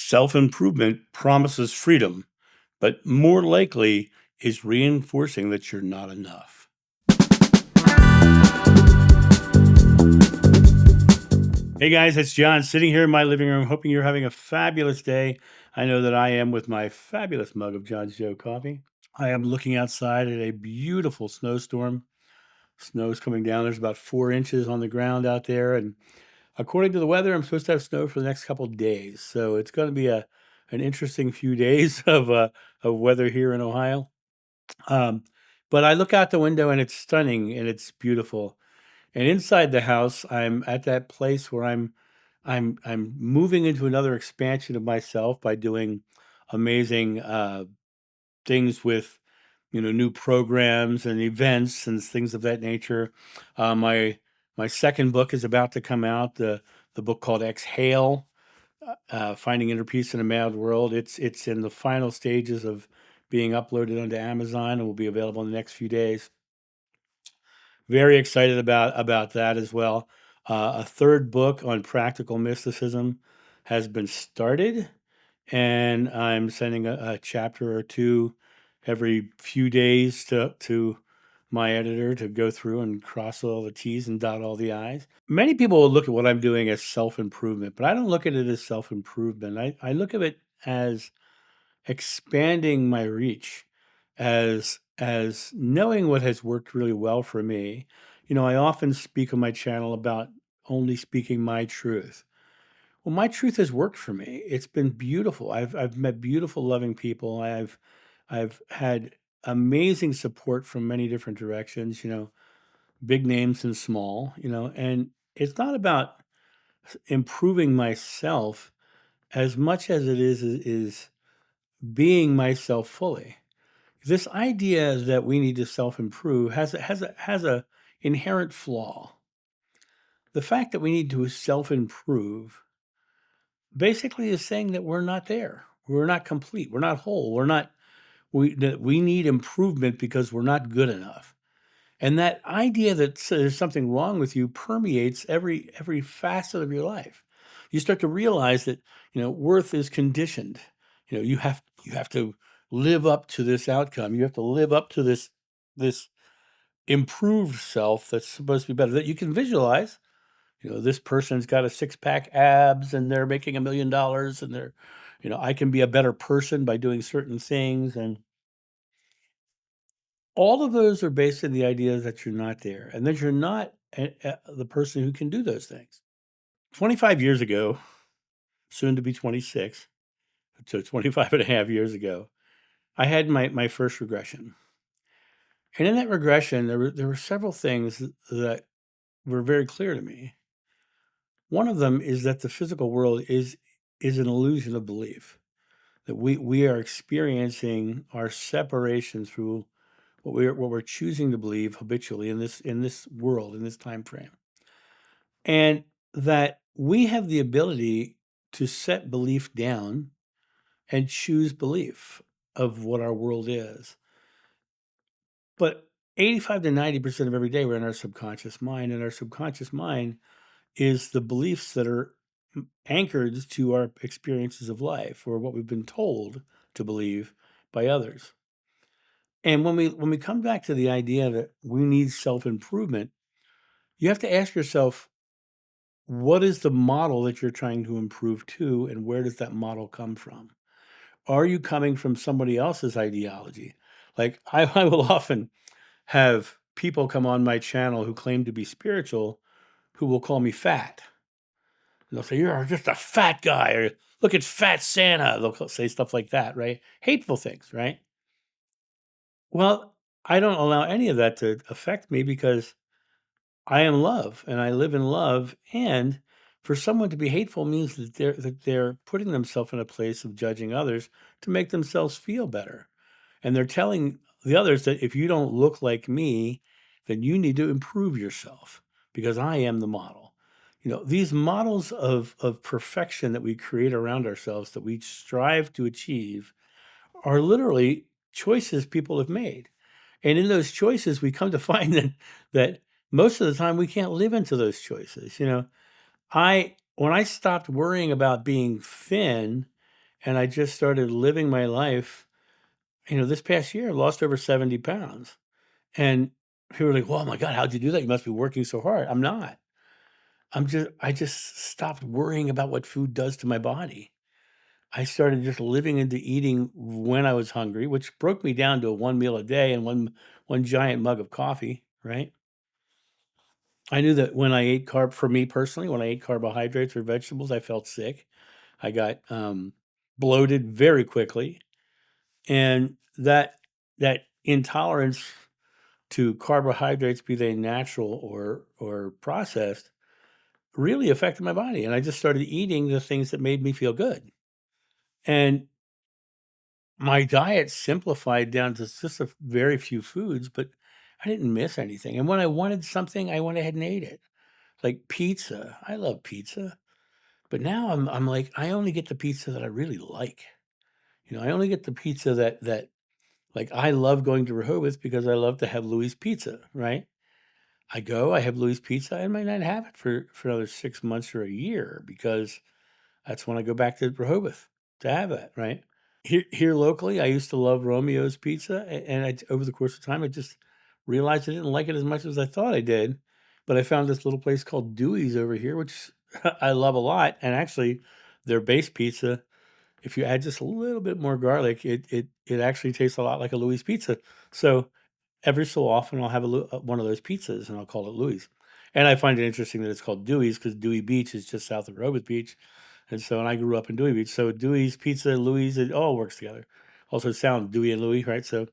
Self improvement promises freedom, but more likely is reinforcing that you're not enough. Hey guys, it's John sitting here in my living room, hoping you're having a fabulous day. I know that I am with my fabulous mug of John's Joe coffee. I am looking outside at a beautiful snowstorm. Snow's coming down. There's about 4 inches on the ground out there. And according to the weather, I'm supposed to have snow for the next couple of days. So it's going to be an interesting few days of weather here in Ohio. Um, but I look out the window and it's stunning and it's beautiful. And inside the house, I'm at that place where I'm moving into another expansion of myself by doing amazing things with new programs and events and things of that nature. My second book is about to come out. The book called Exhale, Finding Inner Peace in a Mad World. It's in the final stages of being uploaded onto Amazon and will be available in the next few days. Very excited about that as well. A third book on practical mysticism has been started, and I'm sending a chapter or two every few days to my editor to go through and cross all the T's and dot all the I's. Many people will look at what I'm doing as self improvement, but I don't look at it as self improvement. I look at it as expanding my reach, as knowing what has worked really well for me. I often speak on my channel about only speaking my truth. Well, my truth has worked for me. It's been beautiful. I've met beautiful, loving people. I've had amazing support from many different directions, big names and small, and it's not about improving myself as much as it is being myself fully. This idea that we need to self-improve has a inherent flaw. The fact that we need to self-improve basically is saying that we're not there. We're not complete. We're not whole. That we need improvement because we're not good enough. And that idea that there's something wrong with you permeates every facet of your life. You start to realize that, worth is conditioned. You have to live up to this outcome. You have to live up to this improved self that's supposed to be better, that you can visualize. This person's got a six-pack abs and they're making $1 million and I can be a better person by doing certain things. And all of those are based on the idea that you're not there and that you're not the person who can do those things. 25 years ago, soon to be 26, so 25 and a half years ago, I had my first regression. And in that regression, there were several things that were very clear to me. One of them is that the physical world is an illusion of belief, that we are experiencing our separation through what we're choosing to believe habitually in this world, in this time frame. And that we have the ability to set belief down and choose belief of what our world is. But 85 to 90% of every day we're in our subconscious mind, and our subconscious mind is the beliefs that are anchored to our experiences of life or what we've been told to believe by others. And when we come back to the idea that we need self-improvement, you have to ask yourself, what is the model that you're trying to improve to, and where does that model come from? Are you coming from somebody else's ideology? Like I will often have people come on my channel who claim to be spiritual who will call me fat. They'll say, "You're just a fat guy," or "Look at fat Santa." They'll say stuff like that, right? Hateful things, right? Well, I don't allow any of that to affect me because I am love and I live in love. And for someone to be hateful means that they're putting themselves in a place of judging others to make themselves feel better. And they're telling the others that if you don't look like me, then you need to improve yourself because I am the model. These models of perfection that we create around ourselves that we strive to achieve are literally choices people have made. And in those choices, we come to find that most of the time we can't live into those choices. I when I stopped worrying about being thin and I just started living my life. This past year, I lost over 70 pounds. And people were like, "Oh my God, how'd you do that? You must be working so hard." I'm not. I just stopped worrying about what food does to my body. I started just living into eating when I was hungry, which broke me down to one meal a day and one giant mug of coffee, right? I knew that when I ate for me personally, when I ate carbohydrates or vegetables, I felt sick. I got bloated very quickly, and that intolerance to carbohydrates, be they natural or processed, really affected my body. And I just started eating the things that made me feel good. And my diet simplified down to just a very few foods, but I didn't miss anything. And when I wanted something, I went ahead and ate it. Like pizza. I love pizza. But now I'm like, I only get the pizza that I really like. I only get the pizza that like I love going to Rehoboth because I love to have Louis Pizza, right? I have Louis Pizza. I might not have it for another 6 months or a year because that's when I go back to Rehoboth to have that, right? Here locally, I used to love Romeo's Pizza, and over the course of time, I just realized I didn't like it as much as I thought I did. But I found this little place called Dewey's over here, which I love a lot. And actually, their base pizza, if you add just a little bit more garlic, it actually tastes a lot like a Louis Pizza. So every so often, I'll have one of those pizzas, and I'll call it Louis. And I find it interesting that it's called Dewey's because Dewey Beach is just south of Rehoboth Beach, and I grew up in Dewey Beach. So Dewey's Pizza, Louis, it all works together. Also sound Dewey and Louis, right? So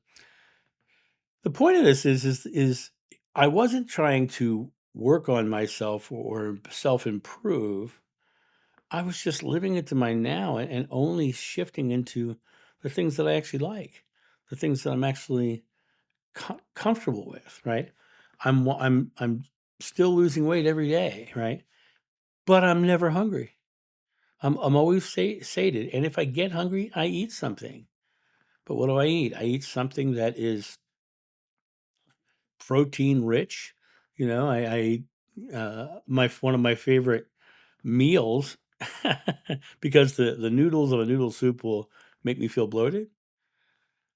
the point of this is I wasn't trying to work on myself or self improve. I was just living into my now and only shifting into the things that I actually like, the things that I'm actually comfortable with, right? I'm still losing weight every day, right? But I'm never hungry. I'm always sated, and if I get hungry, I eat something. But what do I eat? I eat something that is protein rich. I eat my one of my favorite meals because the noodles of a noodle soup will make me feel bloated.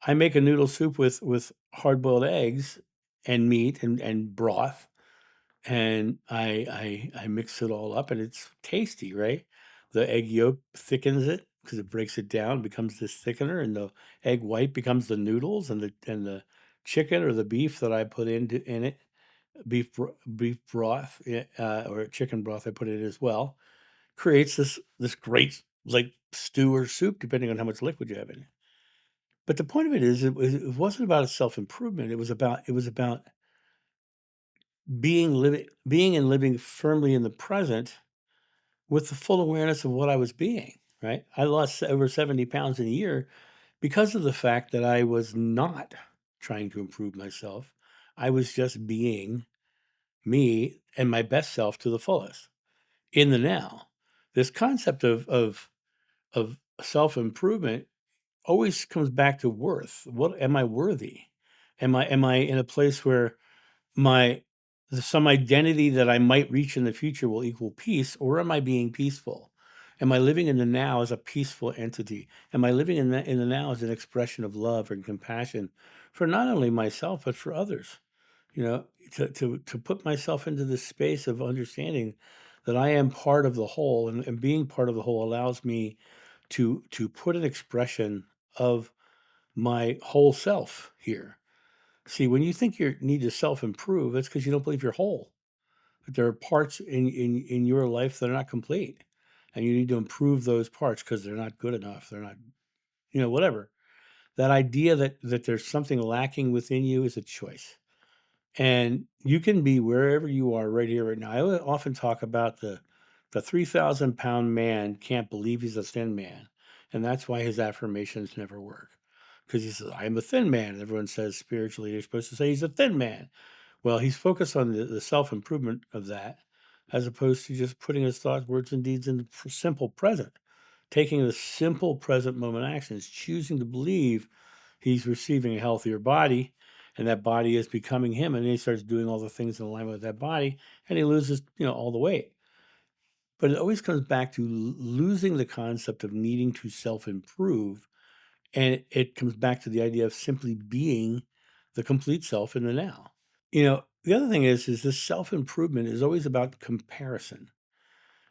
I make a noodle soup with hard boiled eggs and meat and broth, and I mix it all up, and it's tasty, right? The egg yolk thickens it because it breaks it down, becomes this thickener, and the egg white becomes the noodles, and the chicken or the beef that I put in it, beef broth or chicken broth I put in it as well, creates this great like stew or soup, depending on how much liquid you have in it. But the point of it is, it wasn't about self improvement. It was about being and living firmly in the present with the full awareness of what I was being, right? I lost over 70 pounds in a year because of the fact that I was not trying to improve myself. I was just being me and my best self to the fullest in the now. This concept of self improvement always comes back to worth. What am I worthy? Am I in a place where my some identity that I might reach in the future will equal peace, or am I being peaceful? Am I living in the now as a peaceful entity? Am I living in the now as an expression of love and compassion for not only myself but for others? To put myself into this space of understanding that I am part of the whole, and being part of the whole allows me to put an expression of my whole self here. See, when you think you need to self-improve, that's because you don't believe you're whole. That there are parts in your life that are not complete, and you need to improve those parts because they're not good enough. They're not, whatever. That idea that there's something lacking within you is a choice, and you can be wherever you are right here, right now. I often talk about the 3,000-pound man can't believe he's a thin man, and that's why his affirmations never work. Because he says, "I am a thin man." And everyone says spiritually they're supposed to say he's a thin man. Well, he's focused on the self improvement of that, as opposed to just putting his thoughts, words, and deeds in the simple present, taking the simple present moment actions, choosing to believe he's receiving a healthier body, and that body is becoming him, and then he starts doing all the things in alignment with that body, and he loses, all the weight. but it always comes back to losing the concept of needing to self-improve, and it comes back to the idea of simply being the complete self in the now. The other thing is this self-improvement is always about comparison.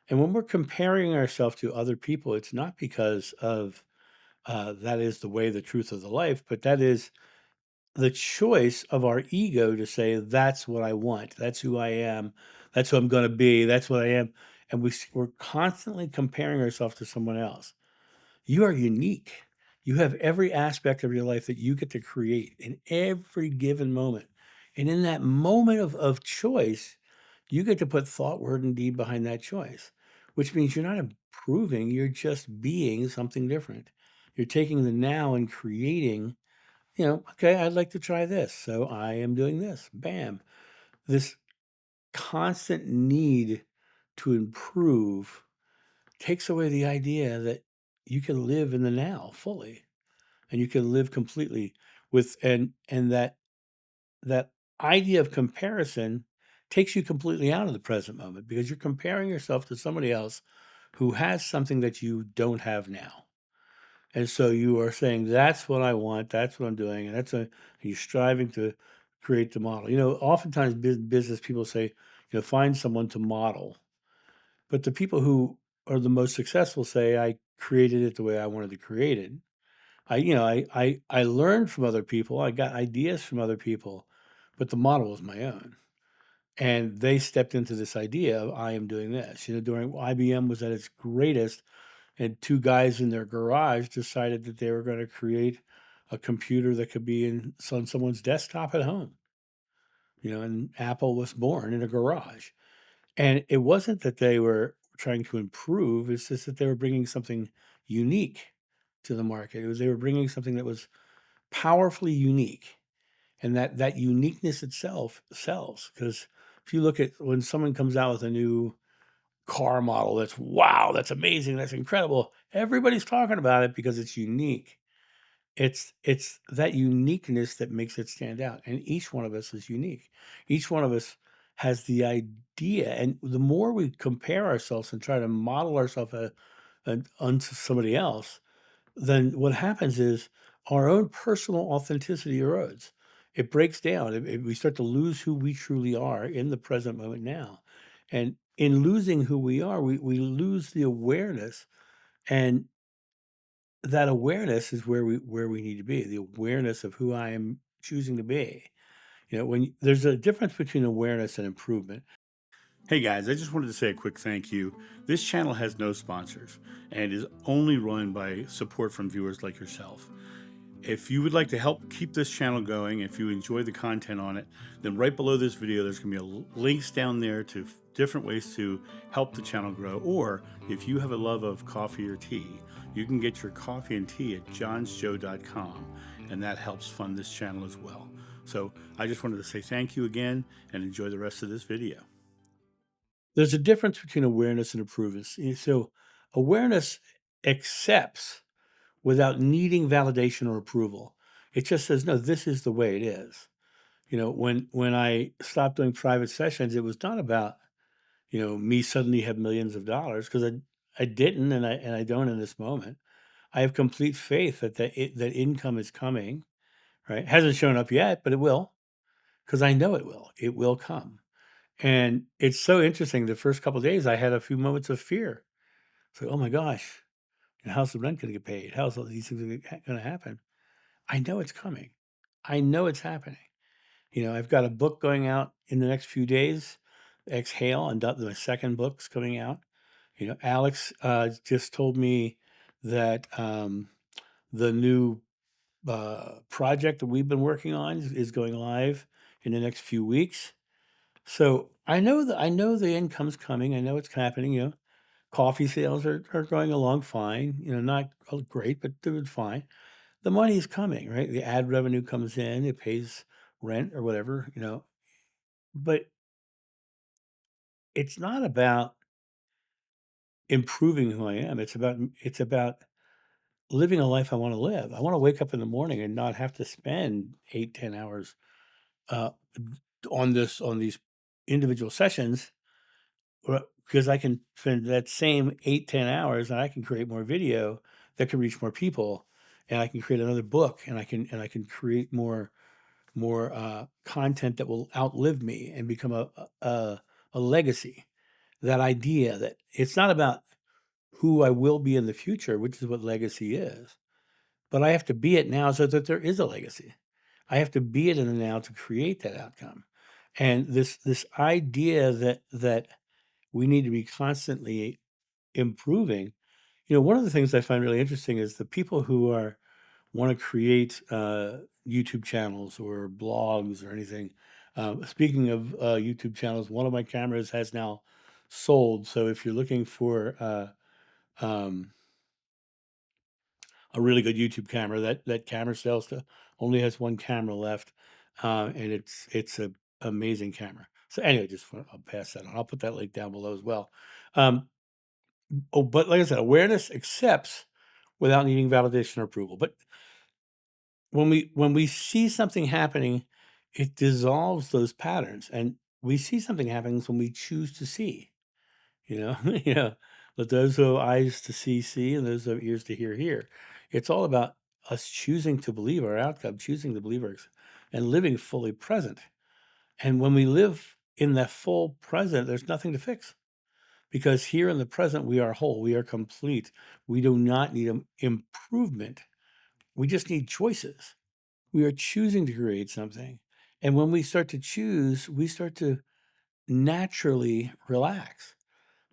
And when we're comparing ourselves to other people, it's not because of that is the way, the truth of the life, but that is the choice of our ego to say, that's what I want. That's who I am. That's who I'm going to be. That's what I am. And we're constantly comparing ourselves to someone else. You are unique. You have every aspect of your life that you get to create in every given moment. And in that moment of choice, you get to put thought, word, and deed behind that choice, which means you're not improving, you're just being something different. You're taking the now and creating, okay, I'd like to try this. So I am doing this. Bam. This constant need to improve takes away the idea that you can live in the now fully and you can live completely with and that idea of comparison takes you completely out of the present moment because you're comparing yourself to somebody else who has something that you don't have now. And so you are saying, that's what I want, that's what I'm doing, and you're striving to create the model. Oftentimes business people say, find someone to model. But the people who are the most successful say, I created it the way I wanted to create it. I learned from other people. I got ideas from other people, but the model was my own. And they stepped into this idea of I am doing this. During IBM was at its greatest, and two guys in their garage decided that they were going to create a computer that could be on someone's desktop at home. And Apple was born in a garage. And it wasn't that they were trying to improve, it's just that they were bringing something unique to the market. They were bringing something that was powerfully unique, and that uniqueness itself sells. Because if you look at when someone comes out with a new car model that's, wow, that's amazing, that's incredible, everybody's talking about it because it's unique. It's that uniqueness that makes it stand out, and each one of us is unique. Each one of us has the idea, and the more we compare ourselves and try to model ourselves onto somebody else, then what happens is our own personal authenticity erodes. It breaks down. We start to lose who we truly are in the present moment now, and in losing who we are, we lose the awareness, and that awareness is where we need to be, the awareness of who I am choosing to be. There's a difference between awareness and improvement. Hey guys, I just wanted to say a quick thank you. This channel has no sponsors and is only run by support from viewers like yourself. If you would like to help keep this channel going, if you enjoy the content on it, then right below this video, there's going to be links down there to different ways to help the channel grow. Or if you have a love of coffee or tea, you can get your coffee and tea at johnsjoe.com, and that helps fund this channel as well. So I just wanted to say thank you again and enjoy the rest of this video. There's a difference between awareness and improvement. So awareness accepts without needing validation or approval. It just says, no, this is the way it is. When I stopped doing private sessions, it was not about, me suddenly have millions of dollars, because I didn't, and I don't in this moment. I have complete faith that income is coming, right? Hasn't shown up yet, but it will, because I know it will. It will come. And it's so interesting. The first couple of days, I had a few moments of fear. It's like, oh my gosh, how's the rent going to get paid? How's all these things going to happen? I know it's coming. I know it's happening. I've got a book going out in the next few days. Exhale, and my second book's coming out. Alex just told me that the new project that we've been working on is going live in the next few weeks. So I know the income's coming. I know it's happening. Coffee sales are going along fine. Not great, but they're fine. The money is coming, right? The ad revenue comes in, it pays rent or whatever. But it's not about improving who I am. It's about living a life I want to live. I want to wake up in the morning and not have to spend 8, 10 hours uh, on these individual sessions, because I can spend that same 8, 10 hours and I can create more video that can reach more people, and I can create another book, and I can create more content that will outlive me and become a legacy. That idea that it's not about who I will be in the future, which is what legacy is, but I have to be it now so that there is a legacy. I have to be it in the now to create that outcome. And this idea that we need to be constantly improving. One of the things I find really interesting is the people who are want to create YouTube channels or blogs or anything. Speaking of YouTube channels, one of my cameras has now sold. So if you're looking for um, a really good YouTube camera, that camera sells to only has one camera left, and it's a amazing camera. So anyway, I'll pass that on. I'll put that link down below as well. Um, but like I said, awareness accepts without needing validation or approval. But when we see something happening, it dissolves those patterns, and we see something happening when we choose to see. You know, let those who have eyes to see see, and those who have ears to hear hear. It's all about us choosing to believe our outcome, choosing to believe and living fully present. And when we live in that full present, there's nothing to fix because here in the present we are whole, we are complete. We do not need improvement. We just need choices. We are choosing to create something. And when we start to choose, we start to naturally relax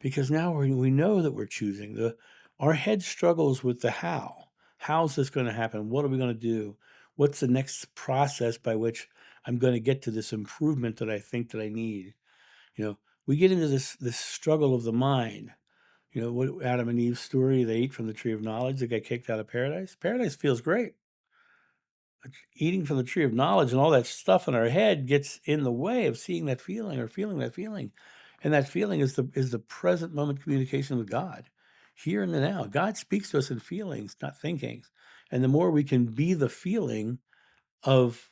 because now we know that we're choosing. Our head struggles with the how. How's this going to happen? What are we going to do? What's the next process by which I'm going to get to this improvement that I think that I need? You know, we get into this struggle of the mind. What Adam and Eve's story, they ate from the tree of knowledge, they got kicked out of paradise. Paradise feels great. Eating from the tree of knowledge and all that stuff in our head gets in the way of seeing that feeling or feeling that feeling. And that feeling is the present moment communication with God. Here and the now. God speaks to us in feelings, not thinkings. And the more we can be the feeling of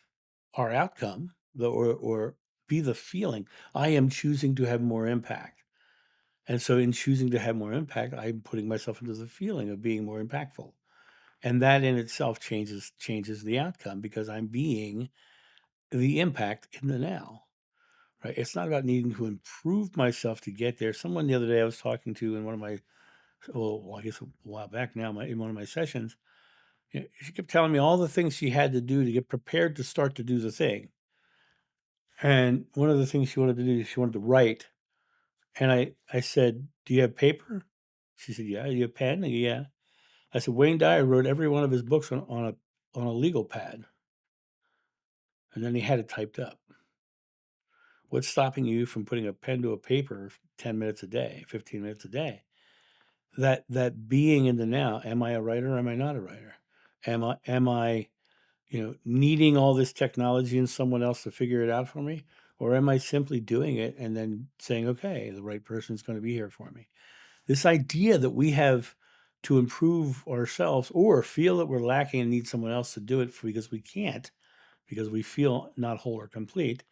our outcome, or be the feeling, I am choosing to have more impact. And so in choosing to have more impact, I'm putting myself into the feeling of being more impactful. And that in itself changes the outcome because I'm being the impact in the now, right? It's not about needing to improve myself to get there. Someone the other day I was talking to in one of my, well, I guess a while back now, in one of my sessions, she kept telling me all the things she had to do to get prepared to start to do the thing. And one of the things she wanted to do, she wanted to write. And I said, "Do you have paper?" She said, "Yeah." "Do you have pen?" "Yeah." I said, "Wayne Dyer wrote every one of his books on a legal pad, and then he had it typed up. What's stopping you from putting a pen to a paper 10 minutes a day, 15 minutes a day? That being in the now, am I a writer or am I not a writer? Am I needing all this technology and someone else to figure it out for me? Or am I simply doing it and then saying, okay, the right person's going to be here for me? This idea that we have to improve ourselves or feel that we're lacking and need someone else to do it because we can't, because we feel not whole or complete,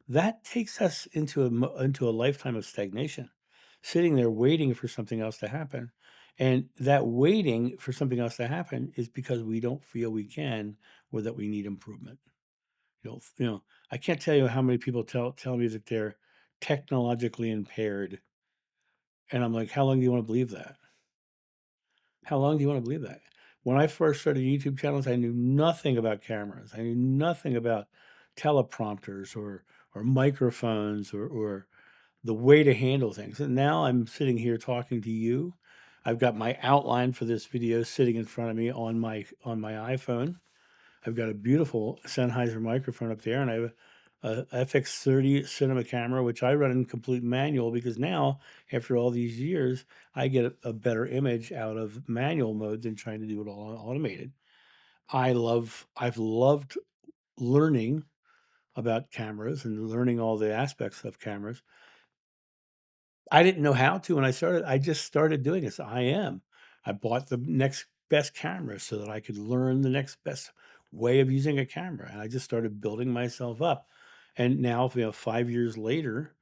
that takes us into a lifetime of stagnation, sitting there waiting for something else to happen. And that waiting for something else to happen is because we don't feel we can, or that we need improvement. I can't tell you how many people tell me that they're technologically impaired, and I'm like, how long do you want to believe that? How long do you want to believe that? When I first started YouTube channels, I knew nothing about cameras. I knew nothing about teleprompters or microphones or the way to handle things. And now I'm sitting here talking to you. I've got my outline for this video sitting in front of me on my iPhone. I've got a beautiful Sennheiser microphone up there, and I have a FX30 cinema camera, which I run in complete manual because now, after all these years, I get a better image out of manual mode than trying to do it all automated. I've loved learning about cameras and learning all the aspects of cameras. I didn't know how to when I started. I just started doing this. I bought the next best camera so that I could learn the next best way of using a camera. And I just started building myself up. And now, 5 years later,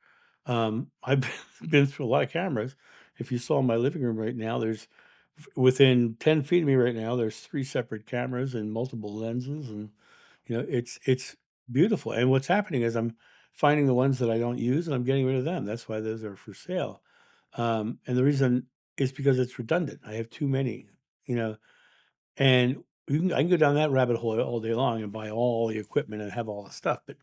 I've been through a lot of cameras. If you saw my living room right now, there's within 10 feet of me right now, there's 3 separate cameras and multiple lenses, and, it's beautiful, and what's happening is I'm finding the ones that I don't use, and I'm getting rid of them. That's why those are for sale. And the reason is because it's redundant. I have too many, you know, and I can go down that rabbit hole all day long and buy all the equipment and have all the stuff, but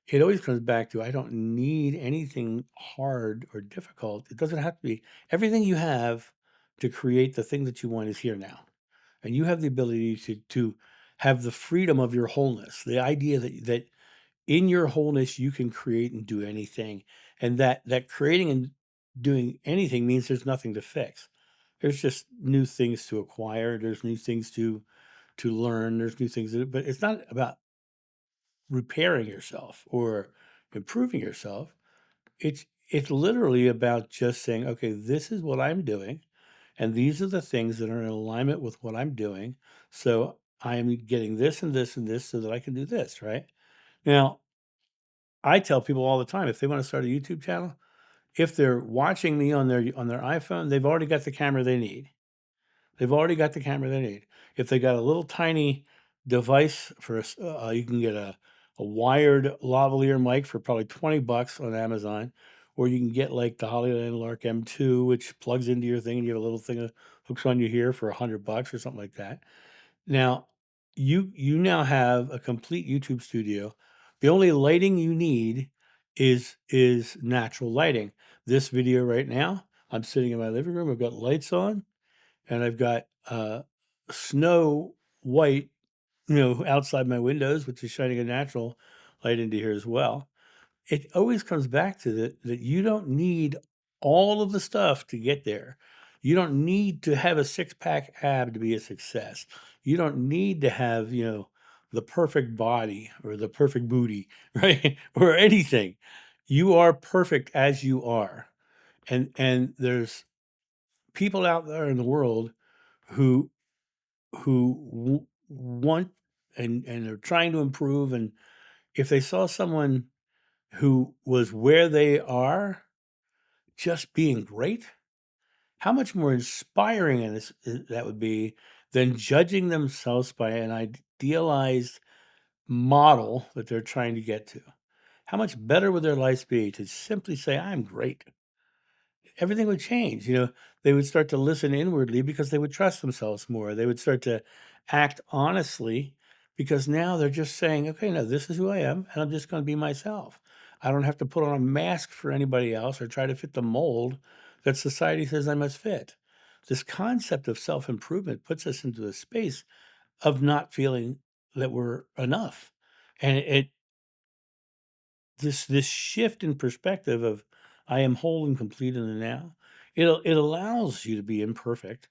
it always comes back to I don't need anything hard or difficult. It doesn't have to be. Everything you have to create the thing that you want is here now. And you have the ability to have the freedom of your wholeness. The idea that in your wholeness you can create and do anything. And that creating and doing anything means there's nothing to fix. There's just new things to acquire. There's new things to learn. There's new things but it's not about repairing yourself or improving yourself. It's literally about just saying, okay, this is what I'm doing, and these are the things that are in alignment with what I'm doing. So I am getting this and this and this so that I can do this, right? Now, I tell people all the time if they want to start a YouTube channel, if they're watching me on their iPhone, they've already got the camera they need. They've already got the camera they need. If they got a little tiny device for you can get a wired lavalier mic for probably 20 bucks on Amazon, or you can get like the Hollyland Lark M2, which plugs into your thing and you have a little thing that hooks on your ear for 100 bucks or something like that. Now, you now have a complete YouTube studio. The only lighting you need is natural lighting. This video right now, I'm sitting in my living room. I've got lights on and I've got snow white, outside my windows, which is shining a natural light into here as well. It always comes back to that you don't need all of the stuff to get there. You don't need to have a six-pack ab to be a success. You don't need to have, the perfect body or the perfect booty, right? Or anything. You are perfect as you are. And there's people out there in the world who want and are trying to improve, and if they saw someone who was where they are just being great, how much more inspiring that would be than judging themselves by an idealized model that they're trying to get to. How much better would their lives be to simply say, I'm great? Everything would change. They would start to listen inwardly because they would trust themselves more. They would start to act honestly because now they're just saying, okay, no, this is who I am, and I'm just going to be myself. I don't have to put on a mask for anybody else or try to fit the mold that society says I must fit. This concept of self improvement puts us into a space of not feeling that we're enough. And this shift in perspective of I am whole and complete in the now, it allows you to be imperfect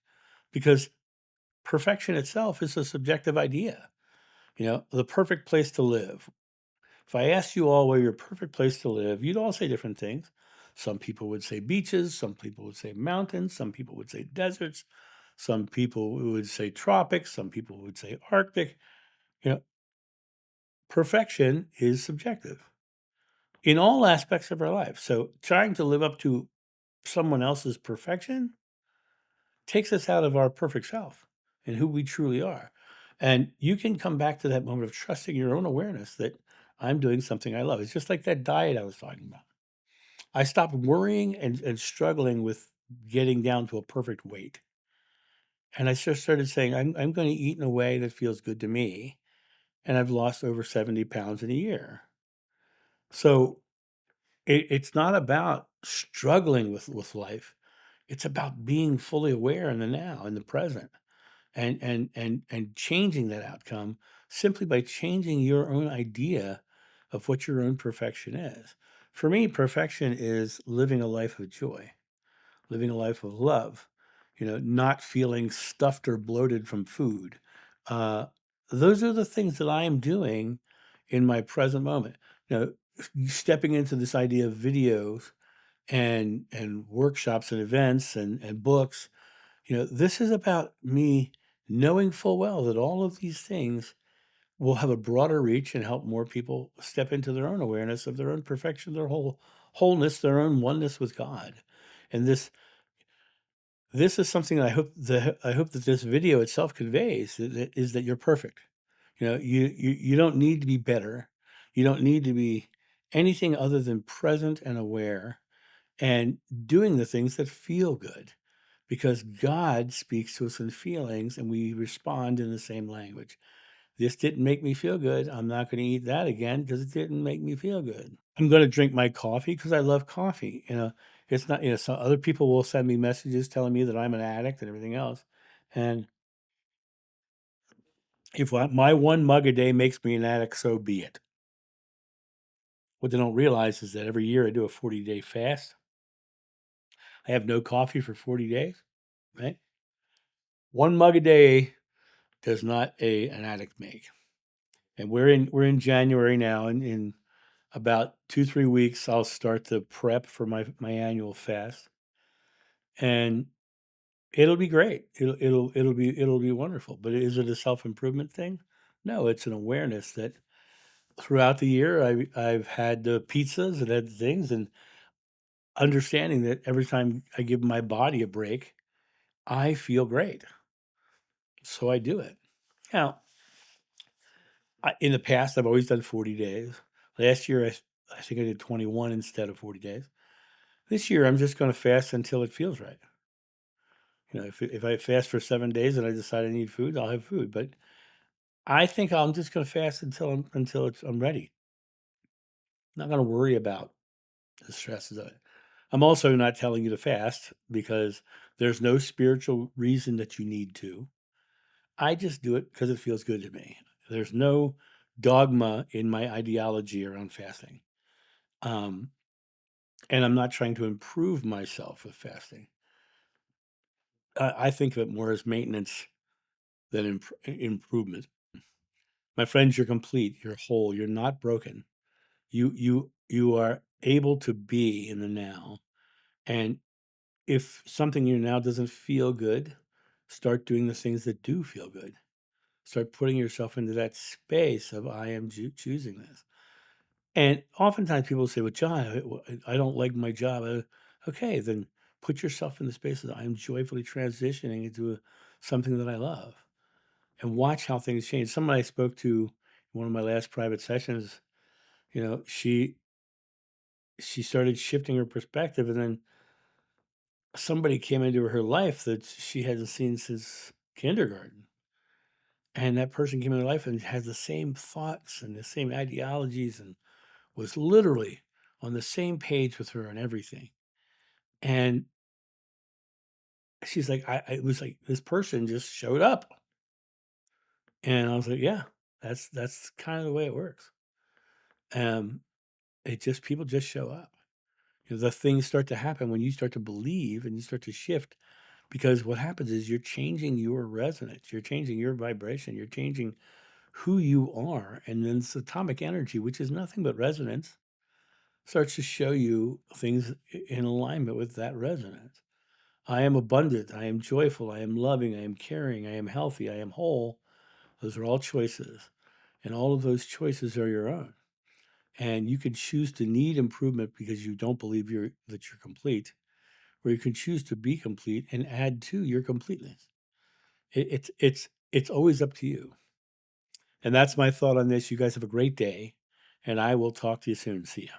because perfection itself is a subjective idea. The perfect place to live. If I asked you all where your perfect place to live, you'd all say different things. Some people would say beaches, some people would say mountains, some people would say deserts, some people would say tropics, some people would say Arctic. You know, Perfection is subjective in all aspects of our life. So trying to live up to someone else's perfection takes us out of our perfect self and who we truly are. And you can come back to that moment of trusting your own awareness that I'm doing something I love. It's just like that diet I was talking about. I stopped worrying and struggling with getting down to a perfect weight. And I just started saying, I'm going to eat in a way that feels good to me. And I've lost over 70 pounds in a year. So it's not about struggling with life. It's about being fully aware in the now, in the present, and changing that outcome simply by changing your own idea of what your own perfection is. For me, perfection is living a life of joy, living a life of love, not feeling stuffed or bloated from food. Uh, those are the things that I am doing in my present moment. Stepping into this idea of videos and workshops and events and books, this is about me knowing full well that all of these things will have a broader reach and help more people step into their own awareness of their own perfection, their wholeness, their own oneness with God. And this is something that I hope that this video itself conveys, is that you're perfect. You don't need to be better. You don't need to be anything other than present and aware and doing the things that feel good, because God speaks to us in feelings and we respond in the same language. This didn't make me feel good. I'm not going to eat that again because it didn't make me feel good. I'm going to drink my coffee because I love coffee. It's not, some other people will send me messages telling me that I'm an addict and everything else. And if my one mug a day makes me an addict, so be it. What they don't realize is that every year I do a 40-day fast. I have no coffee for 40 days, right? One mug a day does not an addict make. And we're in January now, and in about 2-3 weeks I'll start the prep for my annual fast, and it'll be great. It'll be wonderful. But is it a self improvement thing? No, it's an awareness that throughout the year I've had the pizzas and had things, and understanding that every time I give my body a break, I feel great. So I do it. Now, in the past, I've always done 40 days. Last year, I think I did 21 instead of 40 days. This year, I'm just going to fast until it feels right. If I fast for 7 days and I decide I need food, I'll have food. But I think I'm just going to fast until I'm ready. I'm not going to worry about the stresses of it. I'm also not telling you to fast because there's no spiritual reason that you need to. I just do it because it feels good to me. There's no dogma in my ideology around fasting. Um, and I'm not trying to improve myself with fasting. I think of it more as maintenance than improvement. My friends, you're complete, you're whole, you're not broken. You are able to be in the now. And if something in your now doesn't feel good, start doing the things that do feel good. Start putting yourself into that space of I am choosing this. And oftentimes people say, "Well, John, I don't like my job." Okay, then put yourself in the space that I'm joyfully transitioning into something that I love, and watch how things change. Someone I spoke to in one of my last private sessions, she started shifting her perspective, and then somebody came into her life that she hadn't seen since kindergarten. And that person came into her life and had the same thoughts and the same ideologies and was literally on the same page with her and everything. And she's like, it was like this person just showed up. And I was like, yeah, that's kind of the way it works. Um, people just show up. The things start to happen when you start to believe and you start to shift, because what happens is you're changing your resonance, you're changing your vibration, you're changing who you are. And then this atomic energy, which is nothing but resonance, starts to show you things in alignment with that resonance. I am abundant. I am joyful. I am loving. I am caring. I am healthy. I am whole. Those are all choices. And all of those choices are your own. And you can choose to need improvement because you don't believe that you're complete, or you can choose to be complete and add to your completeness. It's always up to you. And that's my thought on this. You guys have a great day, and I will talk to you soon. See ya.